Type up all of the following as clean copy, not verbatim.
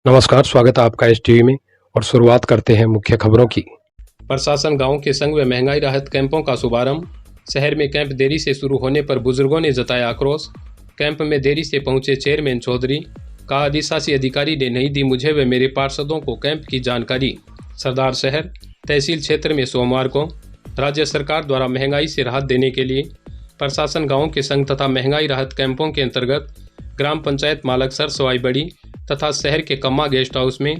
नमस्कार, स्वागत है आपका एस टीवी में। और शुरुआत करते हैं मुख्य खबरों की। प्रशासन गांव के संग व महंगाई राहत कैंपों का शुभारंभ। शहर में कैंप देरी से शुरू होने पर बुजुर्गों ने जताया आक्रोश। कैंप में देरी से पहुंचे चेयरमैन चौधरी। कहा, अधिशासी अधिकारी ने नहीं दी मुझे व मेरे पार्षदों को कैंप की जानकारी। सरदार शहर तहसील क्षेत्र में सोमवार को राज्य सरकार द्वारा महंगाई से राहत देने के लिए प्रशासन गाँव के संघ तथा महंगाई राहत कैंपों के अंतर्गत ग्राम पंचायत मालकसर सवाई बड़ी तथा शहर के कम्मा गेस्ट हाउस में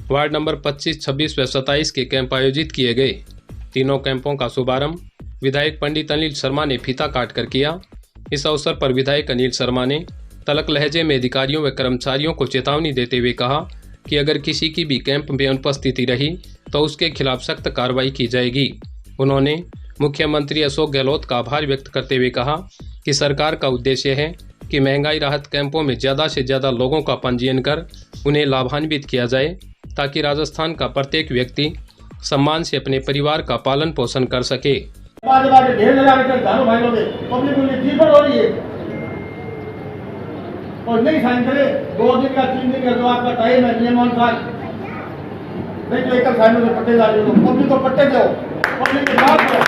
वार्ड नंबर 25, 26 व 27 के कैंप आयोजित किए गए। तीनों कैंपों का शुभारंभ विधायक पंडित अनिल शर्मा ने फीता काट कर किया। इस अवसर पर विधायक अनिल शर्मा ने तलक लहजे में अधिकारियों व कर्मचारियों को चेतावनी देते हुए कहा कि अगर किसी की भी कैंप में अनुपस्थिति रही तो उसके खिलाफ सख्त कार्रवाई की जाएगी। उन्होंने मुख्यमंत्री अशोक गहलोत का आभार व्यक्त करते हुए कहा कि सरकार का उद्देश्य है कि महंगाई राहत कैंपों में ज़्यादा से ज़्यादा लोगों का पंजीयन कर उन्हें लाभान्वित किया जाए ताकि राजस्थान का प्रत्येक व्यक्ति सम्मान से अपने परिवार का पालन पोषण कर सके। और नहीं साइन करे 2 दिन का 3 दिन का जो आपका टाइम है नियमानुसार, नहीं तो एक साइन में पट्टे डाल दो, पब्लिक को पट्टे दो, पब्लिक के साथ दो।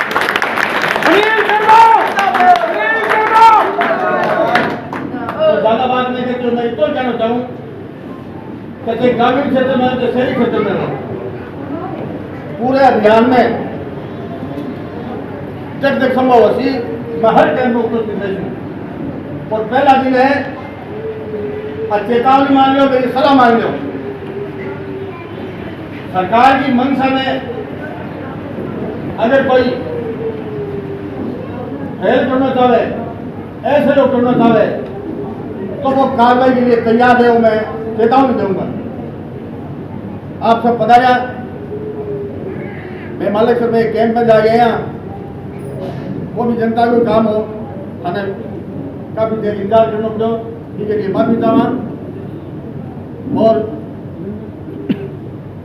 ज्यादा बात नहीं करते, मैं तो कहना चाहूँ कि ग्रामीण क्षेत्र में जो शहरी क्षेत्र में पूरे अभियान में जब तक संभव हो मैं हर कैंप में उपस्थित हूँ। और पहला दिन है चेतावनी मान लो, मेरी सलाह मान लो। सरकार की मंशा में अगर कोई हेल्प करना चाहे, ऐसे लोग करना चाहे तो वो कार्रवाई के लिए तैयार है। मैं चेतावनी दूंगा। आप सब पधारा। मैं मालकसर में कैंप में जा गया, वो भी जनता को काम हो हमें काफी देर इंतजार करना पड़ो, इसके लिए माफी चाहवा। और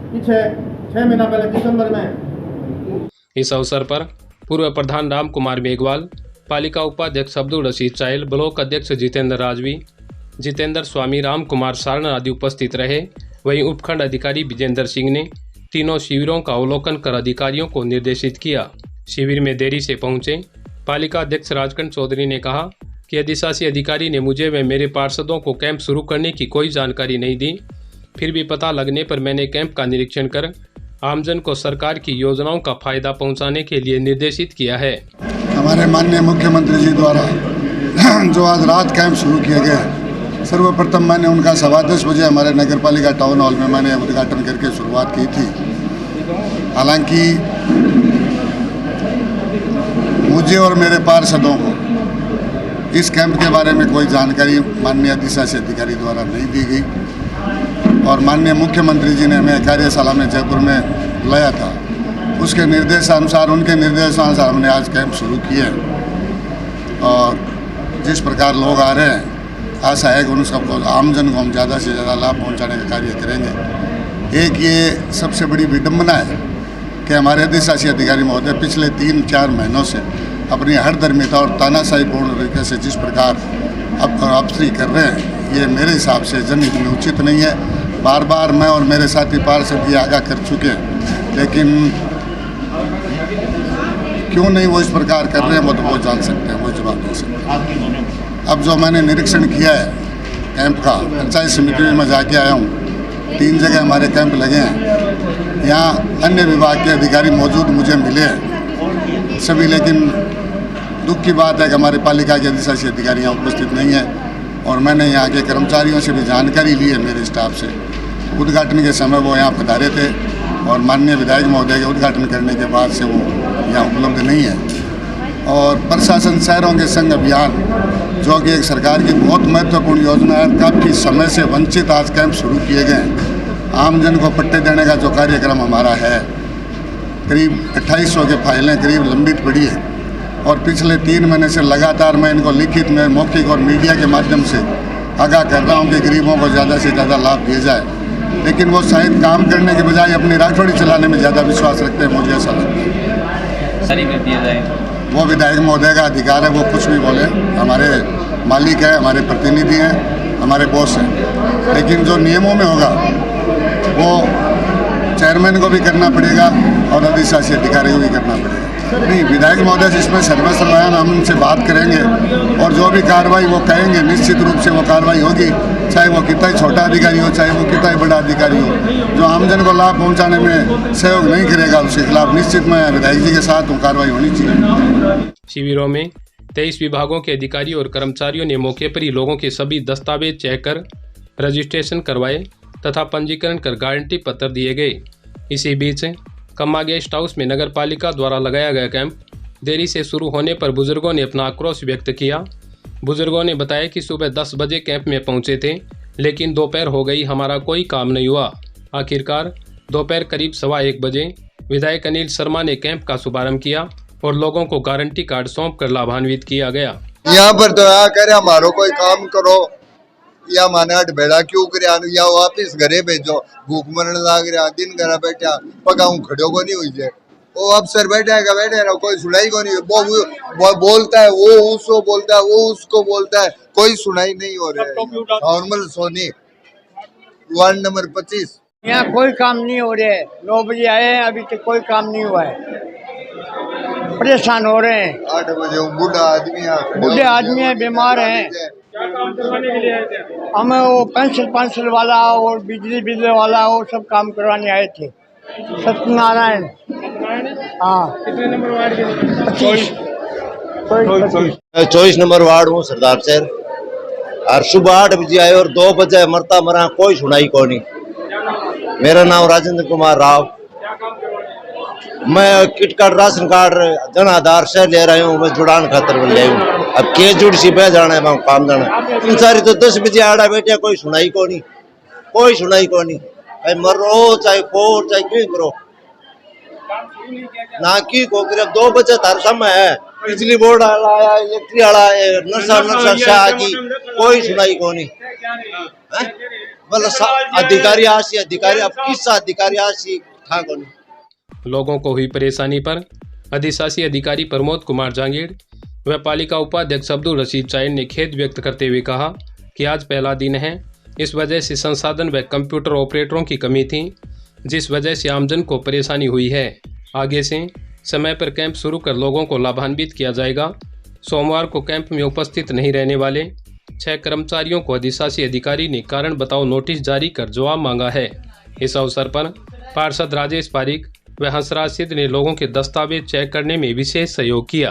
पीछे 6 महीना पहले दिसंबर में इस अवसर पर पूर्व प्रधान राम कुमार मेघवाल, पालिका उपाध्यक्ष अब्दुल रशीद चाइल, ब्लॉक अध्यक्ष जितेंद्र राजवी, जितेंद्र स्वामी, राम कुमार सारण आदि उपस्थित रहे। वहीं उपखंड अधिकारी विजेंद्र सिंह ने तीनों शिविरों का अवलोकन कर अधिकारियों को निर्देशित किया। शिविर में देरी से पहुंचे पालिका अध्यक्ष राजकंठ चौधरी ने कहा कि अधिशासी अधिकारी ने मुझे व मेरे पार्षदों को कैंप शुरू करने की कोई जानकारी नहीं दी। फिर भी पता लगने पर मैंने कैंप का निरीक्षण कर आमजन को सरकार की योजनाओं का फायदा पहुंचाने के लिए निर्देशित किया है। हमारे माननीय मुख्यमंत्री जी द्वारा जो आज रात कैंप शुरू किए गए, सर्वप्रथम मैंने उनका 10:15 बजे हमारे नगर पालिका टाउन हॉल में मैंने उद्घाटन करके शुरुआत की थी। हालांकि मुझे और मेरे पार्षदों को इस कैंप के बारे में कोई जानकारी माननीय अधिशासी अधिकारी द्वारा नहीं दी गई और माननीय मुख्यमंत्री जी ने हमें कार्यशाला में जयपुर में लाया था। उसके निर्देशानुसार, उनके निर्देशानुसार हमने आज कैंप शुरू किए और जिस प्रकार लोग आ रहे हैं, आशा है कि उन सबको आमजन को हम ज़्यादा से ज़्यादा लाभ पहुंचाने का कार्य करेंगे। एक ये सबसे बड़ी विडम्बना है कि हमारे अधिशासी अधिकारी महोदय पिछले 3-4 महीनों से अपनी हरदर्मिता और तानाशाहीपूर्ण तरीके से जिस प्रकार अफसरी कर रहे हैं, ये मेरे हिसाब से जनहित में उचित नहीं है। बार बार मैं और मेरे साथी पार्षद ये आगाह कर चुके हैं, लेकिन क्यों नहीं वो इस प्रकार कर रहे हैं वो तो वो जान सकते हैं, वो जवाब दे सकते हैं। अब जो मैंने निरीक्षण किया है कैंप का, पंचायत समिति में मैं जाके आया हूँ, 3 जगह हमारे कैंप लगे हैं। यहाँ अन्य विभाग के अधिकारी मौजूद मुझे मिले हैं सभी, लेकिन दुख की बात है कि हमारे पालिका के अधिशासी अधिकारी यहाँ उपस्थित नहीं है। और मैंने यहाँ के कर्मचारियों से भी जानकारी ली है, मेरे स्टाफ से। उद्घाटन के समय वो यहाँ पधारे थे और माननीय विधायक महोदय के उद्घाटन करने के बाद से वो यहाँ उपलब्ध नहीं है। और प्रशासन शहरों के संग अभियान, जो कि एक सरकार की बहुत महत्वपूर्ण योजना है, काफ़ी समय से वंचित आज कैंप शुरू किए गए हैं। आमजन को पट्टे देने का जो कार्यक्रम हमारा है, करीब 2800 के फाइलें करीब लंबित पड़ी है और पिछले 3 महीने से लगातार मैं इनको लिखित में, मौखिक और मीडिया के माध्यम से आगाह कर रहा हूँ कि गरीबों को ज़्यादा से ज़्यादा लाभ दिया जाए। लेकिन वो शायद काम करने के बजाय अपनी राठौड़ी चलाने में ज़्यादा विश्वास रखते हैं, मुझे ऐसा लगता है। सही कर दिया जाए वो विधायक महोदय का अधिकार है, वो कुछ भी बोले। हमारे मालिक है, हमारे प्रतिनिधि हैं, हमारे बॉस हैं, लेकिन जो नियमों में होगा वो चेयरमैन को भी करना पड़ेगा और अधिशासी अधिकारी को भी करना पड़ेगा। नहीं, विधायक महोदय इसमें सर्वसम्मान हम उनसे बात करेंगे और जो भी कार्रवाई वो कहेंगे निश्चित रूप से वो कार्रवाई होगी, चाहे वो कितना ही छोटा अधिकारी हो, चाहे वो कितना ही बड़ा अधिकारी हो। जो आमजन को लाभ पहुंचाने में सहयोग नहीं करेगा उसके खिलाफ निश्चित मैं विधायक जी के साथ हूँ, कार्रवाई होनी चाहिए। शिविरों में 23 विभागों के अधिकारी और कर्मचारियों ने मौके पर ही लोगों के सभी दस्तावेज चेक कर रजिस्ट्रेशन करवाए तथा पंजीकरण कर गारंटी पत्र दिए गए। इसी बीच कम्मा गेस्ट हाउस में नगर पालिका द्वारा लगाया गया कैंप देरी से शुरू होने पर बुजुर्गों ने अपना आक्रोश व्यक्त किया। बुजुर्गों ने बताया कि सुबह 10 बजे कैंप में पहुंचे थे, लेकिन दोपहर हो गई, हमारा कोई काम नहीं हुआ। आखिरकार दोपहर करीब 1:15 बजे विधायक अनिल शर्मा ने कैंप का शुभारंभ किया और लोगों को गारंटी कार्ड सौंप कर लाभान्वित किया गया। यहाँ पर तो करे हमारो कोई काम करो या माने अट बेड़ा क्यों करे या वापिस घरे भेजो, भूख मरण लाग रहा, दिन घर बैठा पकाऊं खड़ो को नहीं हुई है, वो अफसर बैठे रहो, कोई सुनाई को नहीं, वो बोलता है, वो उसको बोलता है, वो उसको बोलता है, कोई सुनाई नहीं हो रहा है। नॉर्मल सोनी वार्ड नंबर 25 यहाँ कोई काम नहीं हो रहा है। 9 बजे आए हैं, अभी तक कोई काम नहीं हुआ है, परेशान हो रहे हैं। 8 बजे बूढ़े आदमी है, बीमार हैं। क्या काम करवाने के लिए आए थे? हमें वो पेंसिल वाला और बिजली वाला वो सब काम करवाने आए थे। सत्यनारायण। हाँ। कितने नंबर वार्ड के? 24 नंबर वार्ड हूँ, सरदार शहर। और सुबह 8 बजे आए और 2 बजे मरता मरा, कोई सुनाई को नहीं। मेरा नाम राजेंद्र कुमार राव। मैं kit card, ration card, Jan Aadhaar से ले रहा हूँ, मैं जुड़ान खातर ले हूँ। अब के जुड़ सी बह जाना है, काम जाना। इन सारी तो 10 बजे आड़ा बैठे, कोई सुनाई को नहीं, कोई सुनाई को नहीं। चाहे मरो चाहे फोर चाहे क्यों करो ना की को करे। 2 बजे तार समय है, बिजली बोर्ड आया, इलेक्ट्रिक आया, नशा शादी, कोई सुनाई को नहीं। मतलब अधिकारी आशी, अधिकारी अब किस अधिकारी आशी था को नहीं। लोगों को हुई परेशानी पर अधिशासी अधिकारी प्रमोद कुमार जांगीड़ व पालिका उपाध्यक्ष अब्दुल रशीद चाइन ने खेद व्यक्त करते हुए कहा कि आज पहला दिन है, इस वजह से संसाधन व कंप्यूटर ऑपरेटरों की कमी थी, जिस वजह से आमजन को परेशानी हुई है। आगे से समय पर कैंप शुरू कर लोगों को लाभान्वित किया जाएगा। सोमवार को कैंप में उपस्थित नहीं रहने वाले 6 कर्मचारियों को अधिशासी अधिकारी ने कारण बताओ नोटिस जारी कर जवाब मांगा है। इस अवसर पर पार्षद राजेश पारिक व हंसराज सिद्ध ने लोगों के दस्तावेज चेक करने में विशेष सहयोग किया।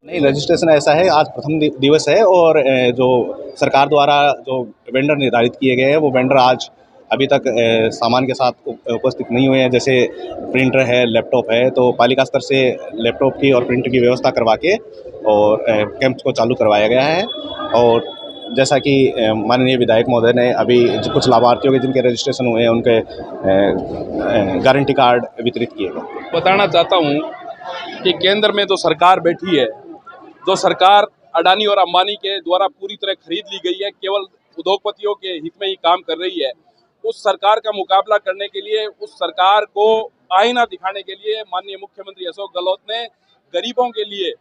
नहीं, रजिस्ट्रेशन ऐसा है, आज प्रथम दिवस है और जो सरकार द्वारा जो वेंडर निर्धारित किए गए हैं वो वेंडर आज अभी तक सामान के साथ उपस्थित नहीं हुए हैं। जैसे प्रिंटर है, लैपटॉप है, तो पालिका स्तर से लैपटॉप की और प्रिंटर की व्यवस्था करवा के और कैंप को चालू करवाया गया है। और जैसा कि माननीय विधायक महोदय ने अभी कुछ लाभार्थियों के जिनके रजिस्ट्रेशन हुए हैं उनके गारंटी कार्ड वितरित किए गए। बताना चाहता हूँ कि केंद्र में जो सरकार बैठी है, जो सरकार अडानी और अंबानी के द्वारा पूरी तरह खरीद ली गई है, केवल उद्योगपतियों के हित में ही काम कर रही है, उस सरकार का मुकाबला करने के लिए, उस सरकार को आईना दिखाने के लिए माननीय मुख्यमंत्री अशोक गहलोत ने गरीबों के लिए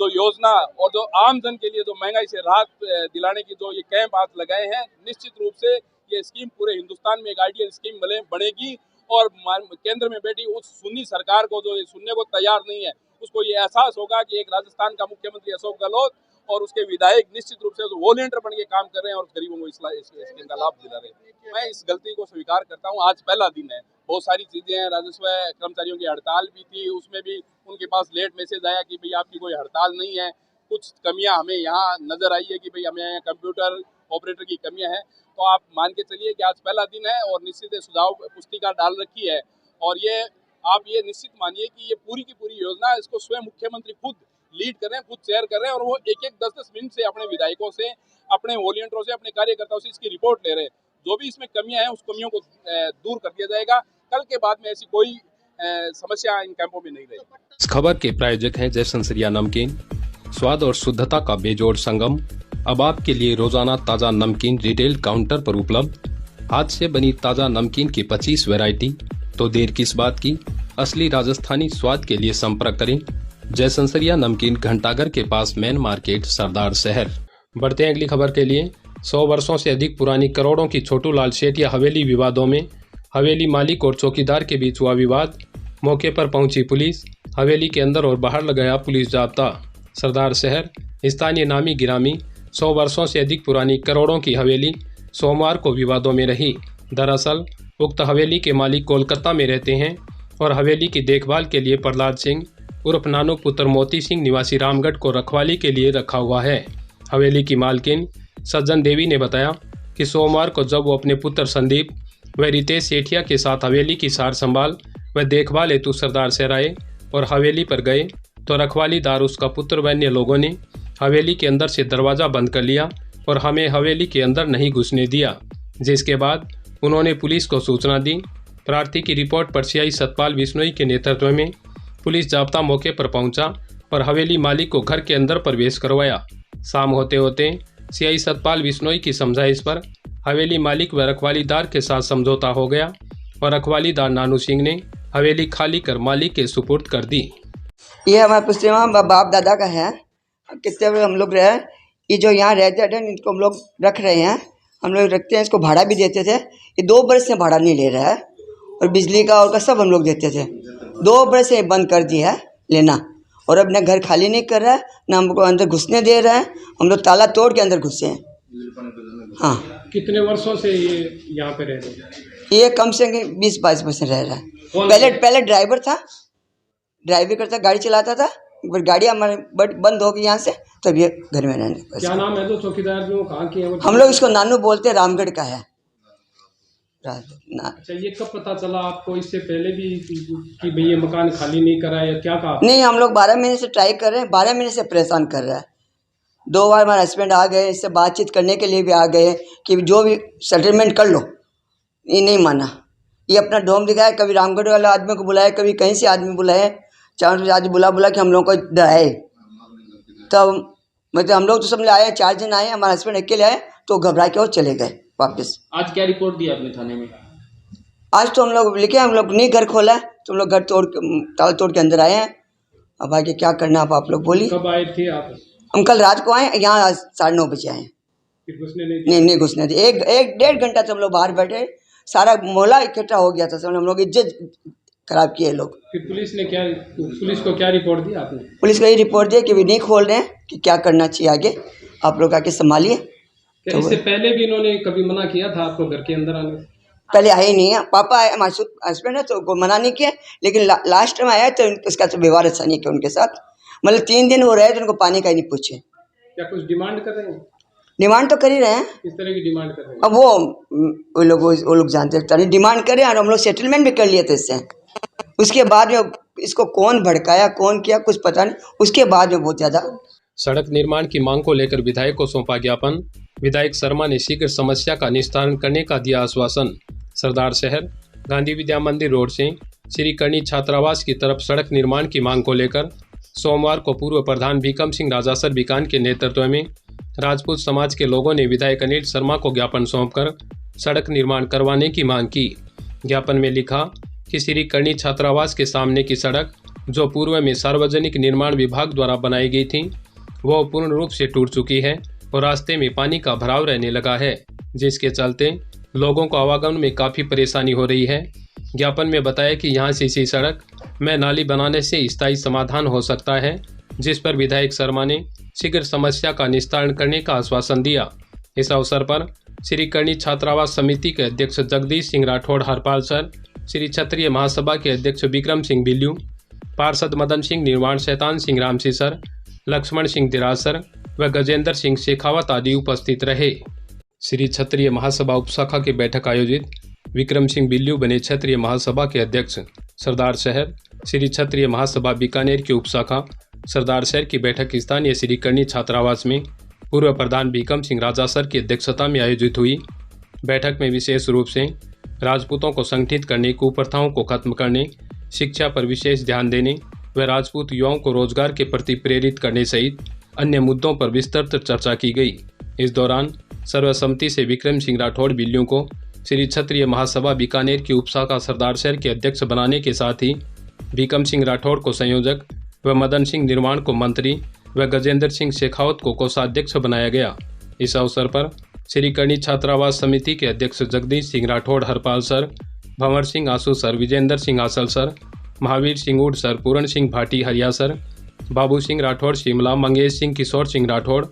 जो योजना और जो आम जन के लिए जो महंगाई से राहत दिलाने की जो ये कैंप आज लगाए हैं, निश्चित रूप से ये स्कीम पूरे हिंदुस्तान में एक आइडियल स्कीम बनेगी और केंद्र में बैठी उस सुन्नी सरकार को जो ये सुनने को तैयार नहीं है, उसको ये एहसास होगा कि एक राजस्थान का मुख्यमंत्री अशोक गहलोत और उसके विधायक निश्चित रूप से वॉलंटियर बन के काम कर रहे हैं और गरीबों को इस स्कीम का लाभ दिला रहे हैं। मैं इस गलती को स्वीकार करता हूं। आज पहला दिन है, बहुत सारी चीज़ें हैं। राजस्व कर्मचारियों की हड़ताल भी थी, उसमें भी उनके पास लेट मैसेज आया कि भाई आपकी कोई हड़ताल नहीं है। कुछ कमियां हमें यहाँ नज़र आई है कि भाई हमें यहाँ कंप्यूटर ऑपरेटर की कमियां हैं। तो आप मान के चलिए कि आज पहला दिन है और निश्चित सुझाव पुस्तिका डाल रखी है और ये आप ये निश्चित मानिए कि ये पूरी की पूरी योजना इसको स्वयं मुख्यमंत्री खुद लीड कर रहे हैं, खुद शेयर कर रहे हैं और वो एक 10-10 मिनट से अपने विधायकों से, अपने वॉलंटियरों से, अपने कार्यकर्ताओं से इसकी रिपोर्ट ले रहे हैं। जो भी इसमें कमियां हैं उस कमियों को दूर कर दिया जाएगा। कल के बाद में ऐसी कोई समस्या इन कैंपों में नहीं रहेगी। इस खबर के प्रायोजक हैं जय संसरिया नमकीन, स्वाद और शुद्धता का बेजोड़ संगम। अब आपके लिए रोजाना ताज़ा नमकीन रिटेल काउंटर पर उपलब्ध। हाथ से बनी ताज़ा नमकीन की 25 वैरायटी। तो देर किस बात की, असली राजस्थानी स्वाद के लिए संपर्क करें जय संसरिया नमकीन, घंटाघर के पास मेन मार्केट, सरदार शहर। बढ़ते हैं अगली खबर के लिए। 100 वर्षों से अधिक पुरानी करोड़ों की छोटू लाल सेठिया हवेली विवादों में हवेली मालिक और चौकीदार के बीच हुआ विवाद। मौके पर पहुंची पुलिस। हवेली के अंदर और बाहर लगाया पुलिस जाब्ता। सरदार शहर स्थानीय नामी गिरामी 100 वर्षों से अधिक पुरानी करोड़ों की हवेली सोमवार को विवादों में रही। दरअसल उक्त हवेली के मालिक कोलकाता में रहते हैं और हवेली की देखभाल के लिए प्रहलाद सिंह उर्फ नानू पुत्र मोती सिंह निवासी रामगढ़ को रखवाली के लिए रखा हुआ है। हवेली की मालकिन सज्जन देवी ने बताया कि सोमवार को जब वो अपने पुत्र संदीप व रितेश सेठिया के साथ हवेली की सार संभाल व देखभाल हेतु सरदार शहर आए और हवेली पर गए तो रखवालीदार उसका पुत्र व अन्य लोगों ने हवेली के अंदर से दरवाज़ा बंद कर लिया और हमें हवेली के अंदर नहीं घुसने दिया, जिसके बाद उन्होंने पुलिस को सूचना दी। प्रार्थी की रिपोर्ट पर सीआई सतपाल बिश्नोई के नेतृत्व में पुलिस जाब्ता मौके पर पहुंचा और हवेली मालिक को घर के अंदर प्रवेश करवाया। शाम होते होते सीआई सतपाल बिश्नोई की समझाइश पर हवेली मालिक व रखवालीदार के साथ समझौता हो गया और रखवालीदार नानू सिंह ने हवेली खाली कर मालिक के सुपुर्द कर दी। ये हमारे पुश्तैमा बाप दादा का है। कितने हम लोग रहे, ये जो यहाँ रहते थे इनको हम लोग रख रहे हैं, हम लोग रखते हैं। इसको भाड़ा भी देते थे। ये 2 बरस से भाड़ा नहीं ले रहा है और बिजली का और का सब हम लोग देते थे। 2 बरस से बंद कर दिया है लेना और अपना घर खाली नहीं कर रहा है, ना हमको अंदर घुसने दे रहा है। हम लोग ताला तोड़ के अंदर घुसे हैं। हाँ। कितने वर्षों से ये यहाँ पे रह रहे हैं? ये कम से कम 20-22 वर्ष रह रहा है। पहले ड्राइवर था, ड्राइवर करता, गाड़ी चलाता था। पर गाड़ी हमारे बंद हो गई यहाँ से, तब ये घर में रहने। क्या नाम है तो चौकीदार जो कहाँ की है? हम लोग इसको नानू बोलते हैं, रामगढ़ का है। अच्छा, ये कब पता चला आपको? इससे पहले भी कि भाई ये मकान खाली नहीं करा या क्या कहा? नहीं, हम लोग 12 महीने से ट्राई कर रहे हैं, 12 महीने से परेशान कर रहा है। 2 बार हमारे हस्बैंड आ गए, इससे बातचीत करने के लिए भी आ गए कि जो भी सेटलमेंट कर लो। ये नहीं माना। ये अपना ढोंग दिखाया, कभी रामगढ़ वाले आदमी को बुलाया, कभी कहीं से आदमी बुलाए, 4 आज बुला कि हम लोग को डराए। तब मतलब हम लोग तो सब आए, 4 जन आए, हमारे हस्बैंड अकेले आए तो घबरा के और चले गए वापस। आज क्या रिपोर्ट दी आपने थाने में? आज तो हम लोग लिखे, हम लोग नहीं घर खोला है, तो हम लोग घर ताला तोड़ के अंदर आए हैं। अब आगे क्या करना आप लोग बोलिए। कब आए थे आप? हम कल रात को आए, यहाँ 9:30 बजे आए। नहीं घुसने दिए। 1-1.5 घंटा से हम लोग बाहर बैठे, सारा मोहल्ला इकट्ठा हो गया था। सब हम लोग इज्जत खराब किए लोग। फिर पुलिस को क्या रिपोर्ट दी आपने? पुलिस को ये रिपोर्ट दिया कि भी नहीं खोल रहे हैं, कि क्या करना चाहिए आगे, आप लोग आके संभालिए। तो इससे पहले भी इन्होंने कभी मना किया था आपको घर के अंदर आने? पहले आए ही नहीं है। पापा आए, हमारे हस्बैंड है, तो मना नहीं किया, लेकिन लास्ट में आया तो इसका तो व्यवहार अच्छा नहीं किया उनके साथ। मतलब 3 दिन हो रहे हैं तो उनको पानी का ही नहीं पूछे। क्या कुछ डिमांड कर रहे हैं? डिमांड तो कर ही रहे हैं। किस तरह की डिमांड कर रहे हैं? अब वो लोग जानते हैं, डिमांड करें। और हम लोग सेटलमेंट भी कर लिए थे इससे। उसके बाद में इसको कौन भड़काया, कौन किया, कुछ पता नहीं। उसके बाद में बहुत ज़्यादा सड़क निर्माण की मांग को लेकर विधायक को सौंपा ज्ञापन। विधायक शर्मा ने शीघ्र समस्या का निस्तारण करने का दिया आश्वासन। सरदार शहर गांधी विद्या मंदिर रोड से श्री करणी छात्रावास की तरफ सड़क निर्माण की मांग को लेकर सोमवार को पूर्व प्रधान भीकम सिंह राजासर बीकान के नेतृत्व में राजपूत समाज के लोगों ने विधायक अनिल शर्मा को ज्ञापन सौंपकर सड़क निर्माण करवाने की मांग की। ज्ञापन में लिखा कि श्री करणी छात्रावास के सामने की सड़क, जो पूर्व में सार्वजनिक निर्माण विभाग द्वारा बनाई गई थी, वह पूर्ण रूप से टूट चुकी है और रास्ते में पानी का भराव रहने लगा है, जिसके चलते लोगों को आवागमन में काफ़ी परेशानी हो रही है। ज्ञापन में बताया कि यहाँ से इसी सड़क में नाली बनाने से स्थायी समाधान हो सकता है, जिस पर विधायक शर्मा ने शीघ्र समस्या का निस्तारण करने का आश्वासन दिया। इस अवसर पर श्री करणी छात्रावास समिति के अध्यक्ष जगदीश सिंह राठौड़ हरपाल सर, श्री क्षत्रिय महासभा के अध्यक्ष विक्रम सिंह बिल्लू, पार्षद मदन सिंह निर्वाण, शैतान सिंह रामसी सर, लक्ष्मण सिंह दिरासर व गजेंद्र सिंह शेखावत आदि उपस्थित रहे। श्री क्षत्रिय महासभा उपशाखा की बैठक आयोजित। विक्रम सिंह बिल्लू बने क्षत्रिय महासभा के अध्यक्ष। सरदार शहर श्री क्षत्रिय महासभा बीकानेर की उपशाखा सरदार शहर की बैठक स्थानीय श्री करणी छात्रावास में पूर्व प्रधान भीकम सिंह राजासर की अध्यक्षता में आयोजित हुई। बैठक में विशेष रूप से राजपूतों को संगठित करने, कुप्रथाओं को खत्म करने, शिक्षा पर विशेष ध्यान देने व राजपूत युवाओं को रोजगार के प्रति प्रेरित करने सहित अन्य मुद्दों पर विस्तृत चर्चा की गई। इस दौरान सर्वसम्मति से विक्रम सिंह राठौड़ बिल्लू को श्री क्षत्रिय महासभा बीकानेर की उपशाखा सरदार शहर के अध्यक्ष बनाने के साथ ही भीकम सिंह राठौड़ को संयोजक व मदन सिंह निर्वाण को मंत्री व गजेंद्र सिंह शेखावत को कोषाध्यक्ष बनाया गया। इस अवसर पर श्री करणी छात्रावास समिति के अध्यक्ष जगदीश सिंह राठौड़ हरपाल सर, भंवर सिंह आसू सर, विजेंद्र सिंह आसल सर, महावीर सिंह उड़ सर, पूरण सिंह भाटी हरिया सर, बाबू सिंह राठौड़ शिमला, मंगेश सिंह किशोर सिंह राठौड़,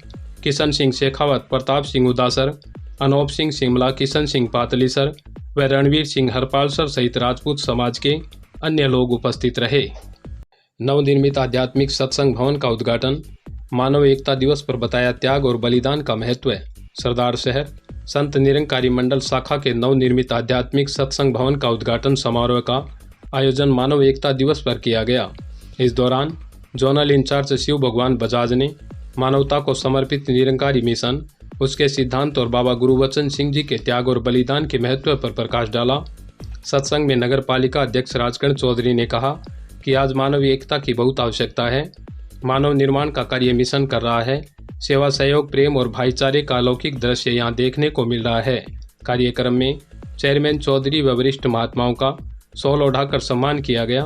किशन सिंह शेखावत, प्रताप सिंह उदासर, अनूप सिंह शिमला, किशन सिंह पातली सर व रणवीर सिंह हरपाल सर सहित राजपूत समाज के अन्य लोग उपस्थित रहे। नवनिर्मित आध्यात्मिक सत्संग भवन का उद्घाटन, मानव एकता दिवस पर बताया त्याग और बलिदान का महत्व। सरदार शहर संत निरंकारी मंडल शाखा के नवनिर्मित आध्यात्मिक सत्संग भवन का उद्घाटन समारोह का आयोजन मानव एकता दिवस पर किया गया। इस दौरान जोनल इंचार्ज शिव भगवान बजाज ने मानवता को समर्पित निरंकारी मिशन, उसके सिद्धांत और बाबा गुरुवचन सिंह जी के त्याग और बलिदान के महत्व पर प्रकाश डाला। सत्संग में नगर पालिका अध्यक्ष राजकर्ण चौधरी ने कहा कि आज मानव एकता की बहुत आवश्यकता है। मानव निर्माण का कार्य मिशन कर रहा है। सेवा, सहयोग, प्रेम और भाईचारे का अलौकिक दृश्य यहाँ देखने को मिल रहा है। कार्यक्रम में चेयरमैन चौधरी व वरिष्ठ महात्माओं का शॉल ओढ़ाकर सम्मान किया गया।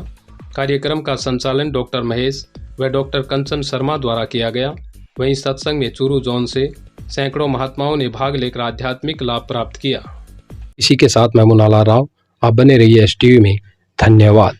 कार्यक्रम का संचालन डॉक्टर महेश व डॉक्टर कंचन शर्मा द्वारा किया गया। वहीं सत्संग में चूरू जोन से सैकड़ों महात्माओं ने भाग लेकर आध्यात्मिक लाभ प्राप्त किया। इसी के साथ मैं मुनाला राव, आप बने रहिए STV में। धन्यवाद।